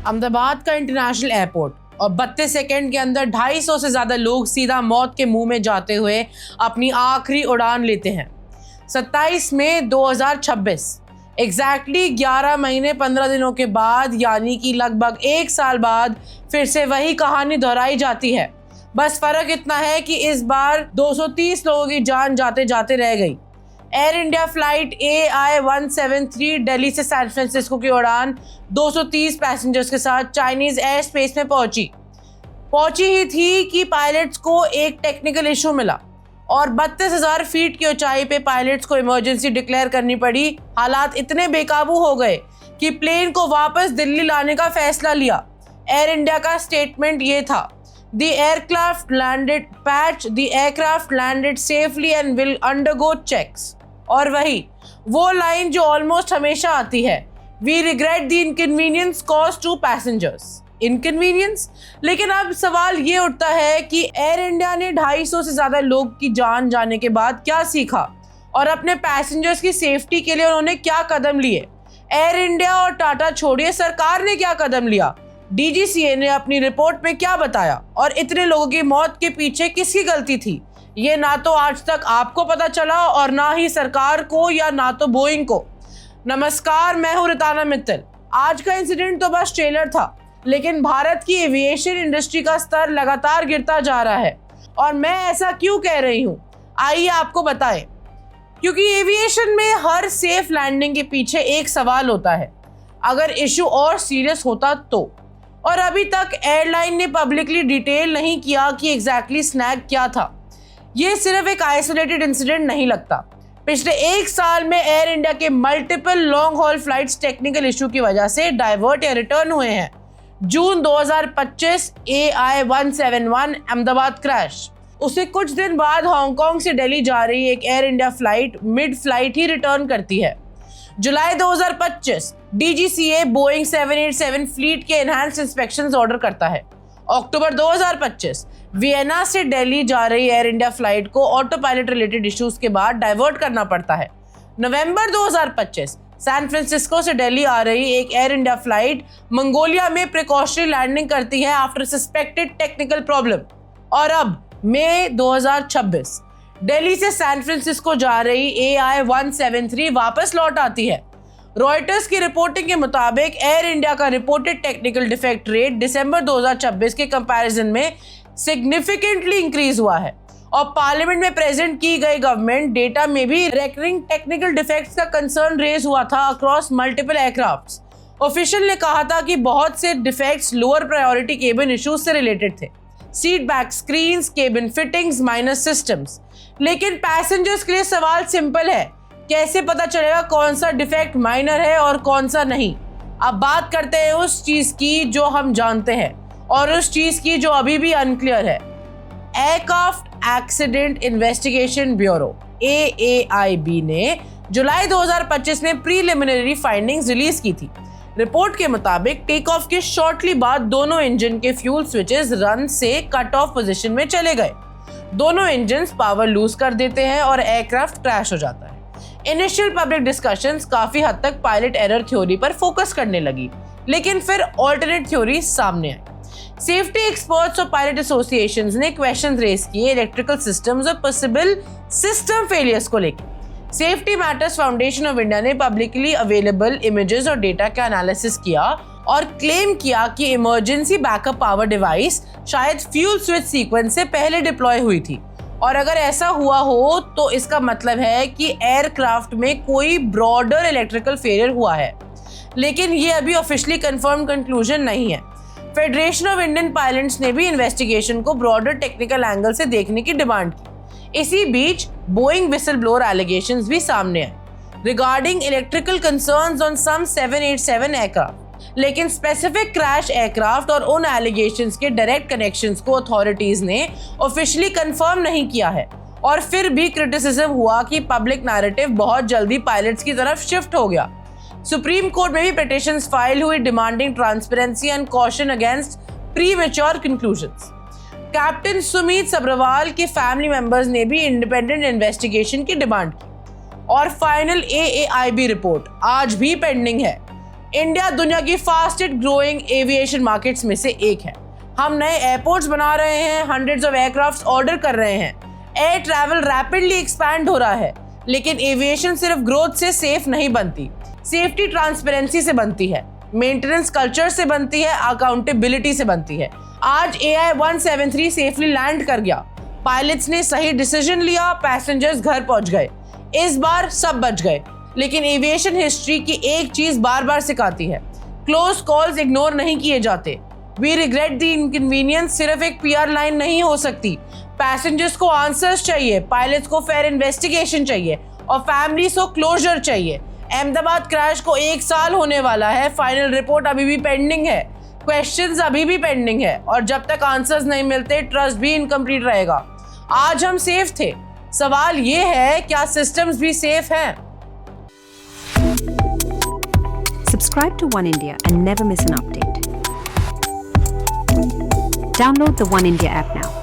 अहमदाबाद का international airport और 32 second के अंदर 250 से ज़्यादा लोग सीधा मौत के मुंह में जाते हुए अपनी आखिरी उड़ान लेते हैं। 27 मई 2026 एग्जैक्टली 11 महीने 15 दिनों के बाद, यानी कि लगभग 1 साल बाद फिर से वही कहानी दोहराई जाती है। बस फर्क इतना है कि इस बार 230 लोगों की जान जाते जाते रह गई। Air India flight AI-173 Delhi से सैन फ्रांसिस्को की उड़ान 230 पैसेंजर्स के साथ चाइनीज एयर स्पेस में पहुंची ही थी कि पायलट्स को एक टेक्निकल इशू मिला और 32,000 फीट की ऊंचाई पे पायलट्स को इमरजेंसी डिक्लेयर करनी पड़ी। हालात इतने बेकाबू हो गए कि प्लेन को वापस दिल्ली लाने का फैसला लिया। एयर इंडिया का स्टेटमेंट ये था, The aircraft landed safely and will undergo checks। और वही वो लाइन जो ऑलमोस्ट हमेशा आती है, We regret the inconvenience caused to passengers। Inconvenience. लेकिन अब सवाल ये उठता है कि एयर इंडिया ने 250 से ज्यादा लोग की जान जाने के बाद क्या सीखा और अपने पैसेंजर्स की सेफ्टी के लिए उन्होंने क्या कदम लिए। एयर इंडिया और टाटा छोड़िए, सरकार ने क्या कदम लिया, DGCA ने अपनी रिपोर्ट में क्या बताया और इतने लोगों की मौत के पीछे किसकी गलती थी, ये ना तो आज तक आपको पता चला और ना ही सरकार को या ना तो बोइंग को। नमस्कार, मैं हूं रिताना मित्तल। आज का इंसिडेंट तो बस ट्रेलर था, लेकिन भारत की एविएशन इंडस्ट्री का स्तर लगातार गिरता जा रहा है। और मैं ऐसा क्यों कह रही हूँ, आइए आपको बताएं। क्योंकि एविएशन में हर सेफ लैंडिंग के पीछे एक सवाल होता है, अगर इशू और सीरियस होता तो। और अभी तक एयरलाइन ने पब्लिकली डिटेल नहीं किया कि एग्जैक्टली स्नैग क्या था। ये सिर्फ एक आइसोलेटेड इंसिडेंट नहीं लगता। पिछले 1 साल में एयर इंडिया के multiple long haul flights technical issue की वजह से डाइवर्ट या रिटर्न हुए हैं। जून 2025 AI-171 अहमदाबाद क्रैश, उससे कुछ दिन बाद हांगकांग से दिल्ली जा रही एक Air India flight mid flight ही रिटर्न करती है। जुलाई 2025 DGCA बोइंग 787 फ्लीट के एनहांस्ड इंस्पेक्शंस ऑर्डर करता है। अक्टूबर 2025 वियना से दिल्ली जा रही एयर इंडिया फ्लाइट को ऑटो पायलट रिलेटेड इश्यूज के बाद डाइवर्ट करना पड़ता है। नवंबर 2025 सैन फ्रांसिस्को से दिल्ली आ रही एक एयर इंडिया फ्लाइट मंगोलिया में प्रिकॉशनरी लैंडिंग करती है आफ्टर सस्पेक्टेड टेक्निकल प्रॉब्लम। और अब मई 2026 दिल्ली से सैन फ्रांसिस्को जा रही AI-173 वापस लौट आती है। रॉयटर्स की रिपोर्टिंग के मुताबिक एयर इंडिया का रिपोर्टेड टेक्निकल डिफेक्ट रेट दिसंबर 2026 के कंपैरिजन में सिग्निफिकेंटली इंक्रीज हुआ है और पार्लियामेंट में प्रेजेंट की गई गवर्नमेंट डेटा में भी रेकरिंग टेक्निकल डिफेक्ट्स का कंसर्न रेज हुआ था अक्रॉस मल्टीपल एयरक्राफ्ट्स। ऑफिशियल ने कहा था कि बहुत से defects lower priority cabin issues से रिलेटेड थे, seat back screens, cabin fittings, minor systems. लेकिन पैसेंजर्स के लिए सवाल सिंपल है, कैसे पता चलेगा कौन सा डिफेक्ट माइनर है और कौन सा नहीं। अब बात करते हैं उस चीज की जो हम जानते हैं और उस चीज की जो अभी भी अनक्लियर है। Aircraft accident investigation bureau AAIB ने जुलाई 2025 में प्रीलिमिनरी फाइंडिंग्स रिलीज की थी। रिपोर्ट के मुताबिक टेक ऑफ के शॉर्टली बाद दोनों इंजन के फ्यूल स्विचेस रन से कट ऑफ पोजीशन में चले गए। दोनों इंजन पावर लूज कर देते हैं और एयरक्राफ्ट क्रैश हो जाता है। इनिशियल पब्लिक डिस्कशंस काफी हद तक पायलट एरर थ्योरी पर फोकस करने लगी, लेकिन फिर ऑल्टरनेट थ्योरी सामने आई। सेफ्टी एक्सपर्ट्स और पायलट एसोसिएशंस ने क्वेश्चन रेज किए इलेक्ट्रिकल सिस्टम्स और पॉसिबल सिस्टम फेलियर्स को लेकर। Safety matters foundation of India ने पब्लिकली अवेलेबल इमेजेस और डेटा का एनालिसिस किया और क्लेम किया कि इमरजेंसी बैकअप पावर डिवाइस शायद फ्यूल स्विच सीक्वेंस से पहले डिप्लॉय हुई थी। और अगर ऐसा हुआ हो तो इसका मतलब है कि एयरक्राफ्ट में कोई ब्रॉडर इलेक्ट्रिकल फेलियर हुआ है, लेकिन ये अभी ऑफिशियली कंफर्म कंक्लूजन नहीं है। फेडरेशन ऑफ इंडियन पायलट्स ने भी इन्वेस्टिगेशन को ब्रॉडर टेक्निकल एंगल से देखने की डिमांड की। इसी बीच बोइंग विसल ब्लोअर एलिगेशंस भी सामने आए regarding electrical concerns on some 787 aircraft, लेकिन स्पेसिफिक क्रैश एयरक्राफ्ट और उन एलिगेशंस के डायरेक्ट कनेक्शंस को अथॉरिटीज ने ऑफिशियली कंफर्म नहीं किया है। और फिर भी क्रिटिसिज्म हुआ कि पब्लिक नैरेटिव बहुत जल्दी पायलट्स की तरफ शिफ्ट हो गया। सुप्रीम कोर्ट में भी पिटिशंस फाइल हुई demanding transparency and caution against premature conclusions. Captain Sumit Sabharwal के फैमिली मेंबर्स ने भी इंडिपेंडेंट इन्वेस्टिगेशन की डिमांड की और फाइनल AAIB रिपोर्ट आज भी पेंडिंग है। इंडिया दुनिया की फास्टेस्ट ग्रोइंग एविएशन मार्केट्स में से एक है। हम नए एयरपोर्ट्स बना रहे हैं, हंड्रेड्स ऑफ एयरक्राफ्ट्स ऑर्डर कर रहे हैं, एयर ट्रैवल रैपिडली एक्सपैंड हो रहा है। लेकिन एविएशन सिर्फ ग्रोथ से सेफ नहीं बनती, सेफ्टी ट्रांसपेरेंसी से बनती है, मेंटेनेंस कल्चर से बनती है, अकाउंटेबिलिटी से बनती है। आज AI-173 सेफली लैंड कर गया, पायलट्स ने सही डिसीजन लिया, पैसेंजर्स घर पहुंच गए, इस बार सब बच गए। लेकिन एविएशन हिस्ट्री की एक चीज बार बार सिखाती है, क्लोज कॉल्स इग्नोर नहीं किए जाते। वी रिग्रेट द इनकन्वीनियंस सिर्फ एक PR लाइन नहीं हो सकती। पैसेंजर्स को आंसर्स चाहिए, पायलट्स को फेयर इन्वेस्टिगेशन चाहिए और फैमिलीज को क्लोजर चाहिए। अहमदाबाद क्रैश को 1 साल होने वाला है, फाइनल रिपोर्ट अभी भी पेंडिंग है, क्वेश्चंस अभी भी पेंडिंग है और जब तक आंसर्स नहीं मिलते ट्रस्ट भी इनकम्प्लीट रहेगा। आज हम सेफ थे, सवाल ये है क्या सिस्टम्स भी सेफ हैं? Subscribe to One India and never miss an update. Download the One India app now.